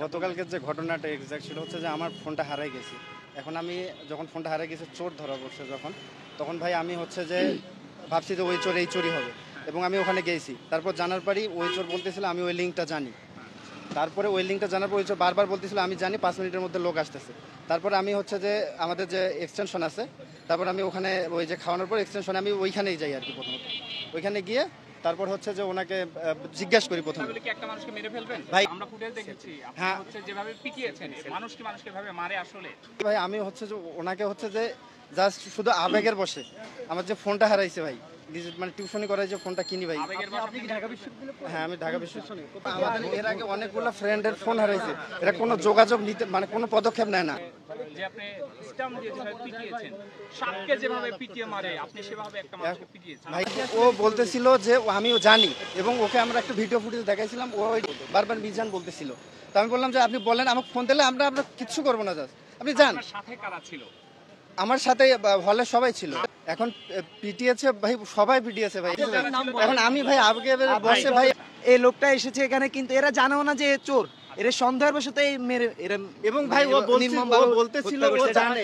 গতকালকে যে ঘটনাটা এক্সাক্ট ছিল হচ্ছে যে আমার ফোনটা হারাই গেছে। এখন আমি যখন ফোনটা হারাই গেছে, চোর ধরা পড়ছে তখন ভাই আমি হচ্ছে যে ভাবছি যে ওই চোর এই চোরই হবে, এবং আমি ওখানে গেছি। তারপর জানার পরই ওই চোর বলতেছিল আমি ওই লিঙ্কটা জানি। তারপরে ওই লিঙ্কটা জানার পর ওই চোর বারবার বলতেছিল আমি জানি 5 মিনিটের মধ্যে লোক আসতেছে। তারপরে আমি হচ্ছে যে আমাদের যে এক্সটেনশন আছে, তারপর আমি ওখানে ওই যে খাওয়ানোর পর এক্সটেনশনে আমি ওইখানেই যাই আর কি। প্রথমত ওইখানে গিয়ে তারপর হচ্ছে যে ওনাকে জিজ্ঞাসা করি প্রথমে কি একটা মানুষকে মেরে ফেলবেন ভাই। আমরা ফুটেজ দেখেছি, আপনি হ্যাঁ হচ্ছে যেভাবে পিটিয়েছেন মানুষকে ভাবে মারে আসলে ভাই। আমি হচ্ছে যে ওনাকে হচ্ছে যে জাস্ট শুধু আবেগের বসে আমার যে ফোনটা হারাইছে ভাই, মানে টিউশনি করাই যে ফোনটা কিনি ভাই। হ্যাঁ আমি ঢাকা বিশ্ববিদ্যালয়ে। আমাদের এর আগে অনেকগুলো ফ্রেন্ডের ফোন হারাইছে, এটা কোনো যোগাযোগ নিতে মানে কোনো পদক্ষেপ নেয় না। যে আপনি স্টাম দিয়ে যেভাবে পিটিয়েছেন, সাপকে যেভাবে পিটিয়ে মারে আপনি সেভাবে একটা মানুষকে পিটিয়েছেন ভাই। ও বলতেছিল যে আমিও জানি, এবং ওকে আমরা একটা ভিডিও ফুটেজ দেখাইছিলাম, ও বারবার মিজান বলতেছিল। তো আমি বললাম যে আপনি বলেন, আমাকে ফোন দিলে আমরা কিচ্ছু করবো না, জাস্ট আপনি যান। সাথে কারা ছিল? আমার সাথে হলে সবাই ছিল। এখন পিটিয়েছে ভাই, সবাই পিটিয়েছে ভাই। এখন আমি ভাই আবেগে বসে ভাই, এই লোকটা এসেছে এখানে কিন্তু এরা জানেও না যে চোর, এরা সন্দেহের বশত এই মেরে এরা, এবং ভাই ও বলতেছিল ও জানে।